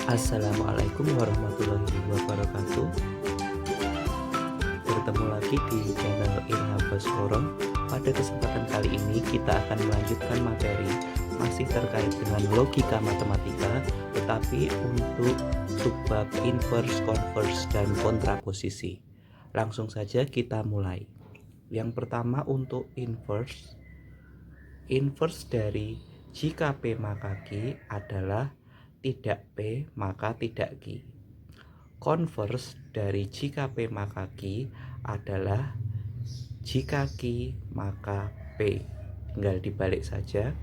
Assalamualaikum warahmatullahi wabarakatuh. Bertemu lagi di channel Ilham Basmoro. Pada kesempatan kali ini kita akan melanjutkan materi masih terkait dengan logika matematika, tetapi untuk subbab inverse, converse, dan kontraposisi. Langsung saja kita mulai. Yang pertama untuk inverse. Inverse dari jika P maka Q adalah tidak P maka tidak Q. Converse dari jika P maka Q adalah jika Q maka P. Tinggal dibalik saja.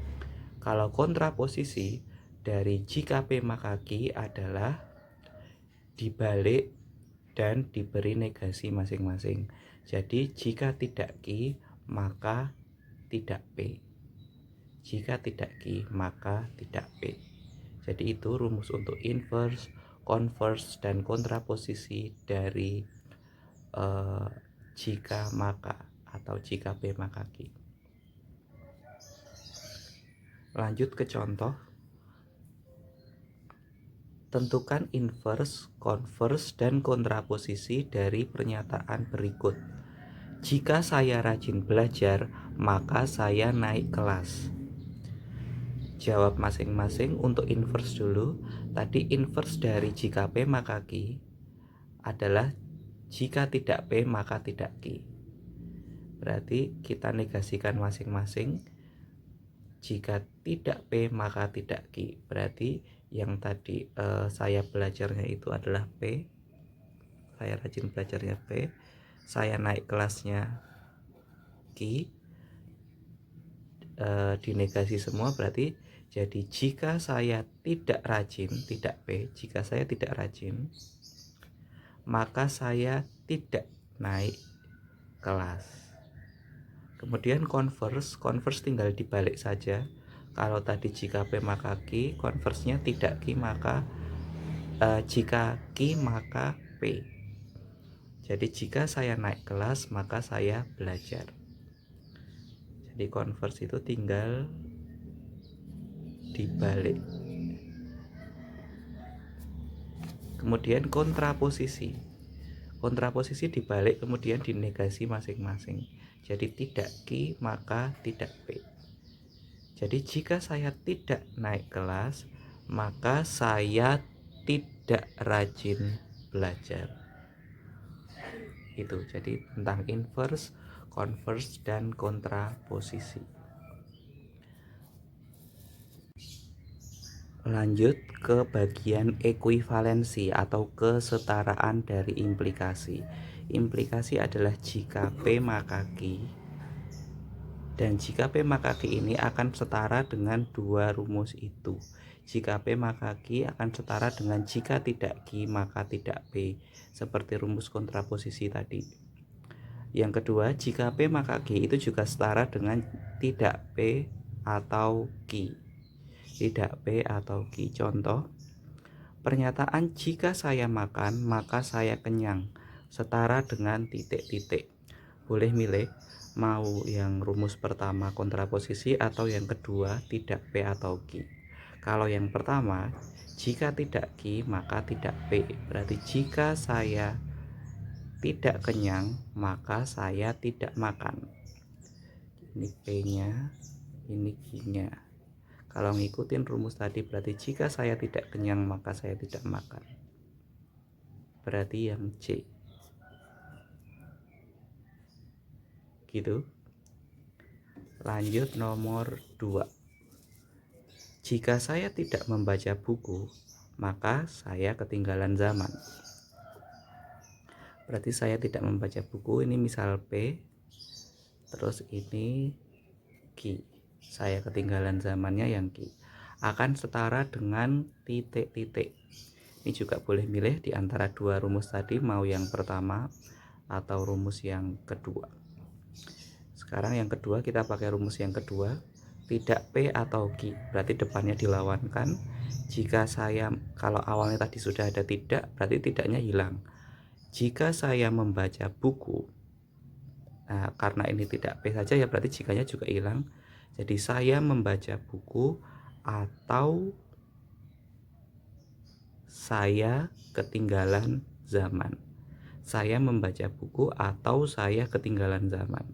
Kalau kontraposisi dari jika P maka Q adalah dibalik dan diberi negasi masing-masing. Jadi jika tidak Q maka tidak P. Jika tidak Q maka tidak P. Jadi itu rumus untuk inverse, converse, dan kontraposisi dari jika maka atau jika P maka Q. Lanjut ke contoh. Tentukan inverse, converse, dan kontraposisi dari pernyataan berikut. Jika saya rajin belajar, maka saya naik kelas. Jawab masing-masing. Untuk inverse dulu. Tadi inverse dari jika P maka Q adalah jika tidak P maka tidak Q. Berarti kita negasikan masing-masing. Jika tidak P maka tidak Q. Berarti yang tadi saya belajarnya itu adalah P. Saya rajin belajarnya P. Saya naik kelasnya Q. Dinegasi semua, berarti jadi jika saya tidak rajin, tidak P, jika saya tidak rajin, maka saya tidak naik kelas. Kemudian converse tinggal dibalik saja. Kalau tadi jika P maka Q, converse-nya tidak Q maka jika Q maka P. Jadi jika saya naik kelas maka saya belajar. Jadi converse itu tinggal dibalik. Kemudian kontraposisi dibalik kemudian dinegasi masing-masing. Jadi tidak Q maka tidak P. Jadi jika saya tidak naik kelas maka saya tidak rajin belajar. Itu jadi tentang inverse, converse, dan kontraposisi. Lanjut ke bagian ekuivalensi atau kesetaraan dari implikasi. Implikasi adalah jika P maka Q, dan jika P maka Q ini akan setara dengan dua rumus itu. Jika P maka Q akan setara dengan jika tidak Q maka tidak P, seperti rumus kontraposisi tadi. Yang kedua, jika P maka Q itu juga setara dengan tidak P atau Q. Tidak P atau Q. Contoh, pernyataan jika saya makan maka saya kenyang setara dengan titik-titik. Boleh milih mau yang rumus pertama kontraposisi atau yang kedua tidak P atau Q. Kalau yang pertama, jika tidak Q maka tidak P. Berarti jika saya tidak kenyang maka saya tidak makan. Ini P-nya, ini Q-nya. Kalau ngikutin rumus tadi berarti jika saya tidak kenyang maka saya tidak makan. Berarti yang C. Gitu. Lanjut nomor 2. Jika saya tidak membaca buku, maka saya ketinggalan zaman. Berarti saya tidak membaca buku, ini misal P. Terus ini Q. Saya ketinggalan zamannya yang Q. Akan setara dengan titik-titik. Ini juga boleh milih di antara dua rumus tadi, mau yang pertama atau rumus yang kedua. Sekarang yang kedua, kita pakai rumus yang kedua. Tidak P atau Q, berarti depannya dilawankan. Jika saya, kalau awalnya tadi sudah ada tidak, berarti tidaknya hilang. Jika saya membaca buku, nah karena ini tidak P saja ya berarti jikanya juga hilang. Jadi saya membaca buku atau saya ketinggalan zaman. Saya membaca buku atau saya ketinggalan zaman.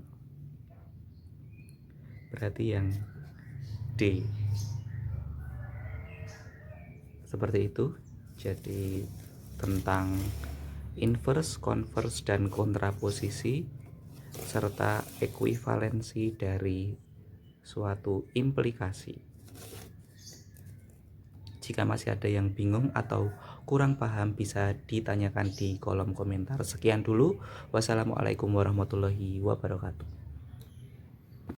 Berarti yang D. Seperti itu. Jadi tentang inverse, converse, dan kontraposisi serta ekuivalensi dari suatu implikasi. Jika masih ada yang bingung atau kurang paham bisa ditanyakan di kolom komentar. Sekian dulu. Wassalamualaikum warahmatullahi wabarakatuh.